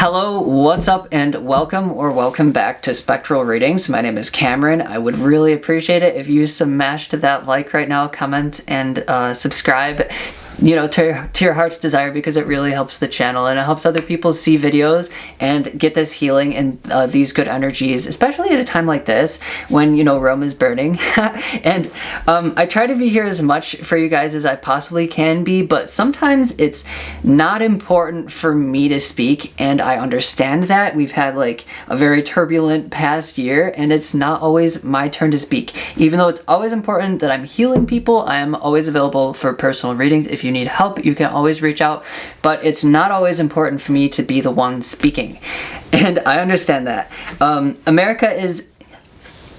Hello, what's up, and welcome back to Spectral Readings. My name is Cameron. I would really appreciate it if you smashed that like right now, comment, and subscribe, to your heart's desire, because it really helps the channel and it helps other people see videos and get this healing and these good energies, especially at a time like this when, Rome is burning. And I try to be here as much for you guys as I possibly can be, but sometimes it's not important for me to speak, and I understand that. We've had like a very turbulent past year, and it's not always my turn to speak. Even though it's always important that I'm healing people, I am always available for personal readings. If you need help, you can always reach out, but it's not always important for me to be the one speaking. And I understand that. America is,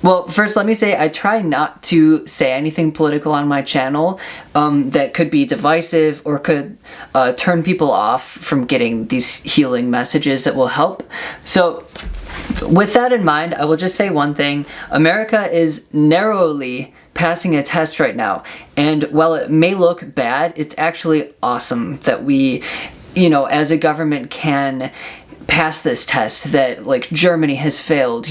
well, first let me say I try not to say anything political on my channel that could be divisive or could turn people off from getting these healing messages that will help. So with that in mind, I will just say one thing. America is narrowly passing a test right now, and while it may look bad, it's actually awesome that we, as a government can pass this test that like Germany has failed.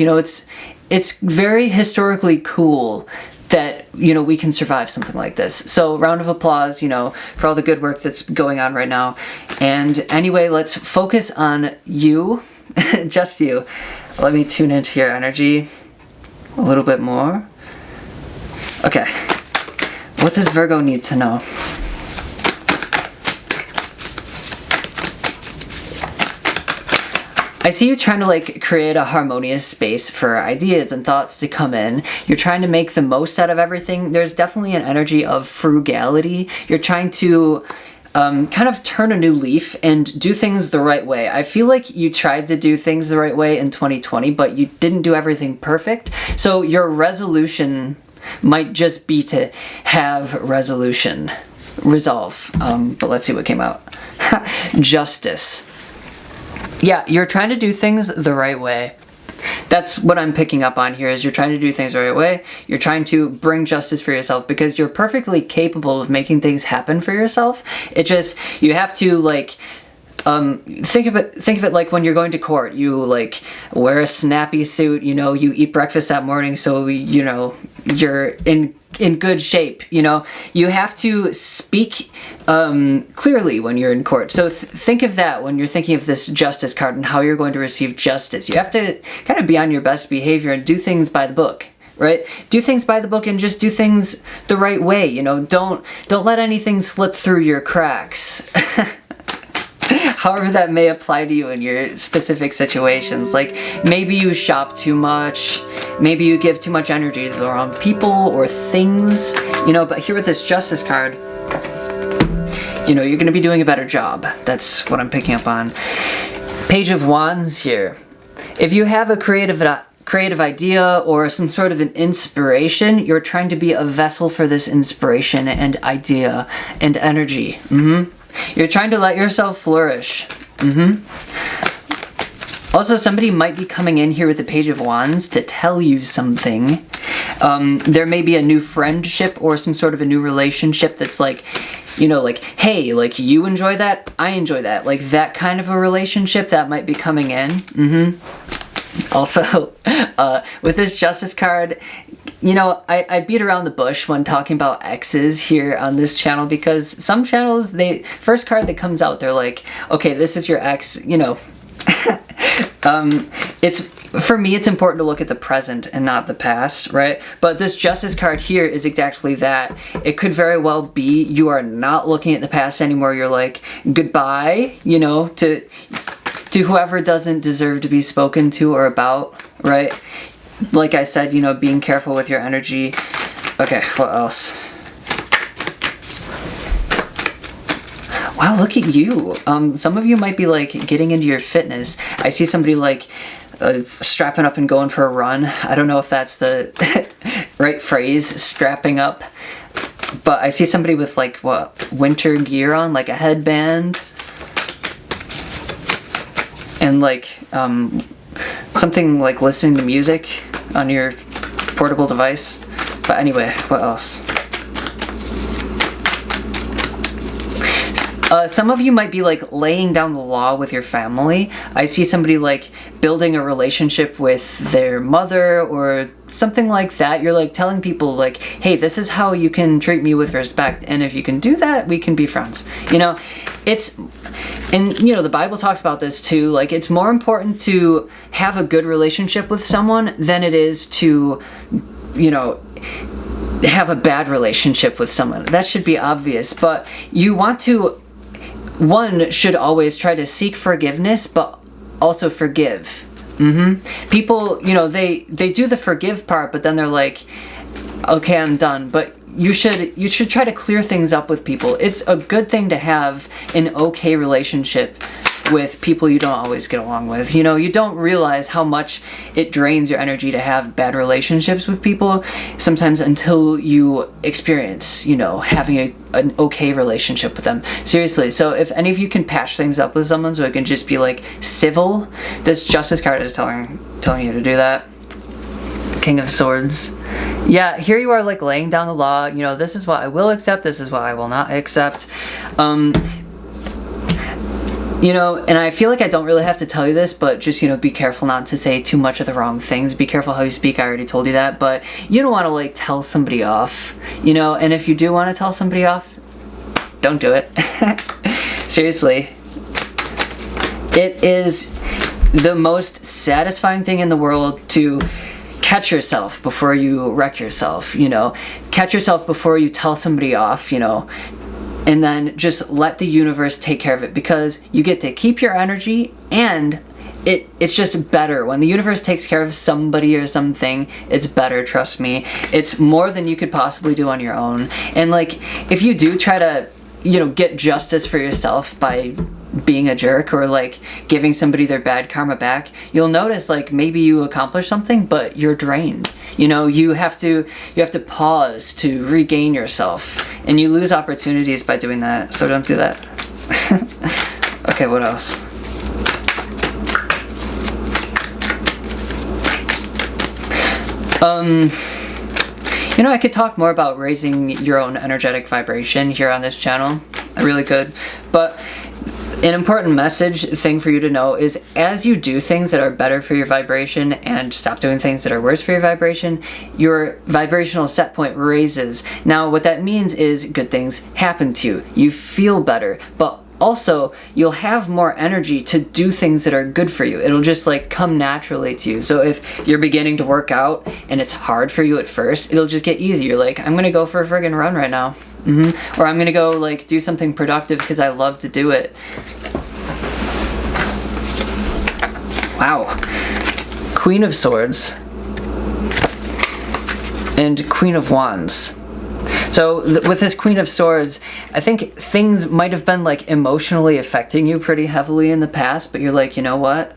It's very historically cool that we can survive something like this. So round of applause, for all the good work that's going on right now. And anyway, let's focus on you. Just you. Let me tune into your energy a little bit more. Okay, what does Virgo need to know? I see you trying to create a harmonious space for ideas and thoughts to come in. You're trying to make the most out of everything. There's definitely an energy of frugality. You're trying to kind of turn a new leaf and do things the right way. I feel like you tried to do things the right way in 2020, but you didn't do everything perfect. So your resolution might just be to have resolve. But let's see what came out. Justice. Yeah, you're trying to do things the right way. That's what I'm picking up on here, is you're trying to do things the right way. You're trying to bring justice for yourself because you're perfectly capable of making things happen for yourself. It just, you have to think of it like when you're going to court. You wear a snappy suit, you eat breakfast that morning, so you're in good shape. You have to speak clearly when you're in court. So think of that when you're thinking of this justice card and how you're going to receive justice. You have to kind of be on your best behavior and do things by the book. Right? Do things by the book and just do things the right way. Don't let anything slip through your cracks. However that may apply to you in your specific situations. Like maybe you shop too much, maybe you give too much energy to the wrong people or things, but here with this justice card, you're going to be doing a better job. That's what I'm picking up on. Page of Wands here. If you have a creative idea or some sort of an inspiration, you're trying to be a vessel for this inspiration and idea and energy. You're trying to let yourself flourish. Also, somebody might be coming in here with the Page of Wands to tell you something. There may be a new friendship or some sort of a new relationship that's hey, you enjoy that, I enjoy that. That kind of a relationship that might be coming in. Also, with this Justice card, I beat around the bush when talking about exes here on this channel, because some channels, first card that comes out, they're like, okay, this is your ex, for me, it's important to look at the present and not the past, right? But this Justice card here is exactly that. It could very well be you are not looking at the past anymore. You're like, goodbye, to whoever doesn't deserve to be spoken to or about, right? Like I said, being careful with your energy. Okay, what else? Wow, look at you. Some of you might be getting into your fitness. I see somebody strapping up and going for a run. I don't know if that's the right phrase, strapping up. But I see somebody with winter gear on, a headband. And something listening to music on your portable device. But anyway, what else? Some of you might be like laying down the law with your family. I see somebody like building a relationship with their mother or something like that. You're like telling people like, hey, this is how you can treat me with respect, and if you can do that, we can be friends. You know, and you know, the Bible talks about this too. Like, it's more important to have a good relationship with someone than it is to, you know, have a bad relationship with someone. That should be obvious, but you want to, one should always try to seek forgiveness, but also forgive. People, you know, they do the forgive part, but then they're like, okay, I'm done. But you should try to clear things up with people. It's a good thing to have an okay relationship with people you don't always get along with. You know, you don't realize how much it drains your energy to have bad relationships with people sometimes until you experience, you know, having an okay relationship with them. Seriously, so if any of you can patch things up with someone so it can just be like civil, this Justice card is telling you to do that. King of Swords. Yeah, here you are like laying down the law. You know, this is what I will accept, this is what I will not accept. You know, and I feel like I don't really have to tell you this, but just, you know, be careful not to say too much of the wrong things. Be careful how you speak. I already told you that, but you don't want to like tell somebody off, you know, and if you do want to tell somebody off, don't do it. Seriously. It is the most satisfying thing in the world to catch yourself before you wreck yourself, you know. Catch yourself before you tell somebody off, you know. And then just let the universe take care of it, because you get to keep your energy, and it's just better. When the universe takes care of somebody or something, it's better, trust me. It's more than you could possibly do on your own. And like, if you do try to, you know, get justice for yourself by being a jerk or like giving somebody their bad karma back, you'll notice like maybe you accomplish something, but you're drained. You know, you have to pause to regain yourself, and you lose opportunities by doing that, so don't do that. Okay, what else? You know, I could talk more about raising your own energetic vibration here on this channel. I really could, but an important thing for you to know is, as you do things that are better for your vibration and stop doing things that are worse for your vibration, your vibrational set point raises. Now, what that means is good things happen to you. You feel better, but also you'll have more energy to do things that are good for you. It'll just like come naturally to you. So if you're beginning to work out and it's hard for you at first, it'll just get easier. You're like, I'm gonna go for a friggin' run right now. Or I'm gonna go like do something productive because I love to do it. Wow. Queen of Swords and Queen of Wands. So with this Queen of Swords, I think things might have been like emotionally affecting you pretty heavily in the past, but you're like, you know what?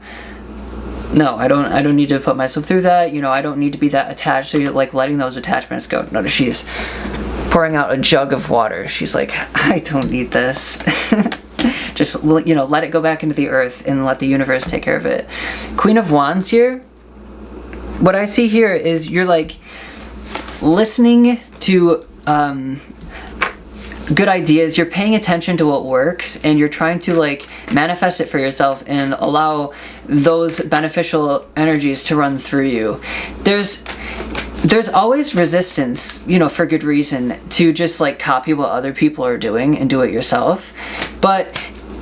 No, I don't need to put myself through that. You know, I don't need to be that attached. So you're like letting those attachments go. Notice she's pouring out a jug of water. She's like, I don't need this. Just, you know, let it go back into the earth and let the universe take care of it. Queen of Wands here, what I see here is you're like listening to good ideas. You're paying attention to what works, and you're trying to like manifest it for yourself and allow those beneficial energies to run through you. There's always resistance, you know, for good reason, to just like copy what other people are doing and do it yourself. But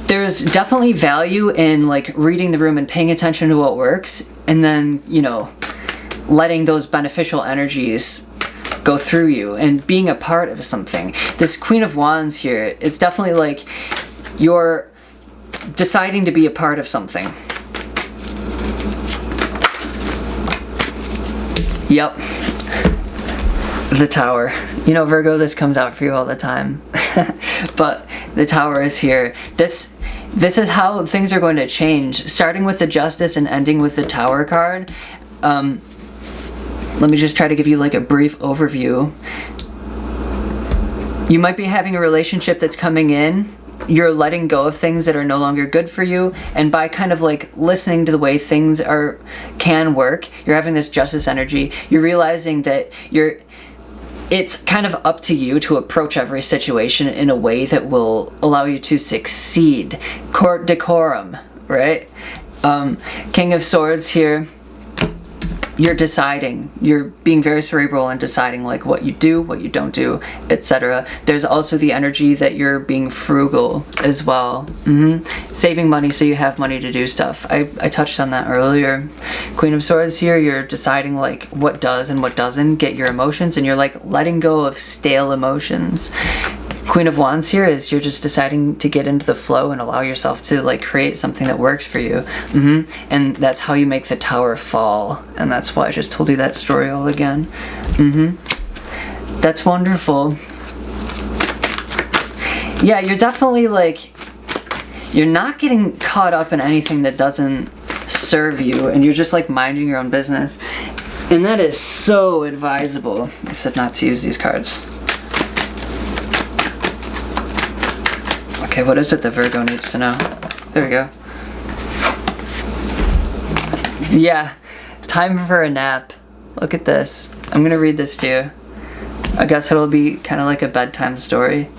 there's definitely value in like reading the room and paying attention to what works, and then, you know, letting those beneficial energies go through you and being a part of something. This Queen of Wands here, it's definitely like you're deciding to be a part of something. Yep. The Tower. You know, Virgo, this comes out for you all the time. But the Tower is here. This is how things are going to change, starting with the Justice and ending with the Tower card. Let me just try to give you like a brief overview. You might be having a relationship that's coming in. You're letting go of things that are no longer good for you, and by kind of like listening to the way things can work, you're having this Justice energy. You're realizing that it's kind of up to you to approach every situation in a way that will allow you to succeed. Court decorum, right? King of Swords here. You're deciding. You're being very cerebral and deciding like what you do, what you don't do, etc. There's also the energy that you're being frugal as well. Saving money so you have money to do stuff. I touched on that earlier. Queen of Swords here, you're deciding like what does and what doesn't get your emotions, and you're like letting go of stale emotions. Queen of Wands here is you're just deciding to get into the flow and allow yourself to like create something that works for you. And that's how you make the tower fall. And that's why I just told you that story all again. That's wonderful. Yeah, you're definitely like, you're not getting caught up in anything that doesn't serve you, and you're just like minding your own business. And that is so advisable. I said not to use these cards. Okay, what is it that Virgo needs to know? There we go. Yeah, time for a nap. Look at this. I'm gonna read this to you. I guess it'll be kind of like a bedtime story.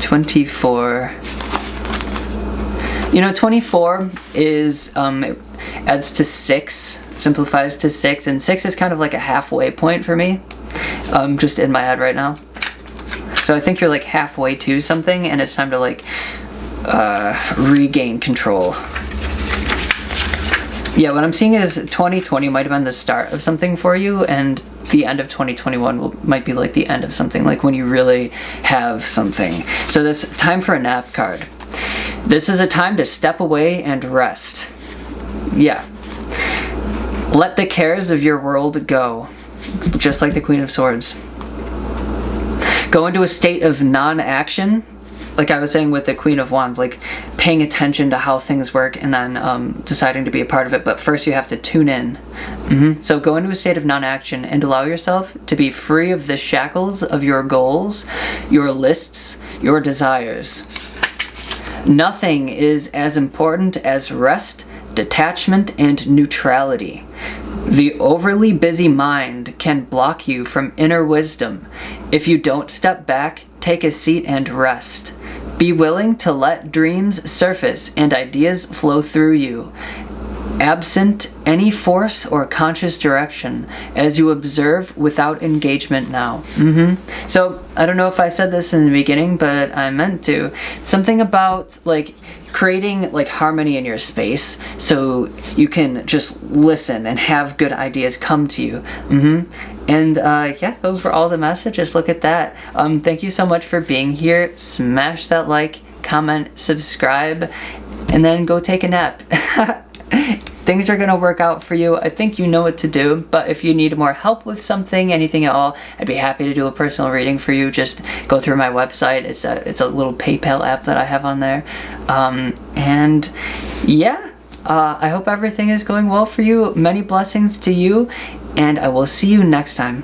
$24. You know, 24 is, it adds to 6, simplifies to 6, and 6 is kind of like a halfway point for me, just in my head right now. So I think you're like halfway to something, and it's time to like, regain control. Yeah, what I'm seeing is 2020 might have been the start of something for you, and the end of 2021 might be like the end of something, like when you really have something. So this time for a nap card. This is a time to step away and rest. Yeah. Let the cares of your world go, just like the Queen of Swords. Go into a state of non-action, like I was saying with the Queen of Wands, like paying attention to how things work and then deciding to be a part of it. But first you have to tune in. So go into a state of non-action and allow yourself to be free of the shackles of your goals, your lists, your desires. Nothing is as important as rest, detachment, and neutrality. The overly busy mind can block you from inner wisdom. If you don't step back, take a seat and rest. Be willing to let dreams surface and ideas flow through you, absent any force or conscious direction, as you observe without engagement now. So I don't know if I said this in the beginning, but I meant to. Something about like creating like harmony in your space so you can just listen and have good ideas come to you. And yeah, those were all the messages. Look at that. Thank you so much for being here. Smash that like, comment, subscribe, and then go take a nap. Things are gonna work out for you. I think you know what to do, but if you need more help with something, anything at all, I'd be happy to do a personal reading for you. Just go through my website. It's a little PayPal app that I have on there. And yeah, I hope everything is going well for you. Many blessings to you, and I will see you next time.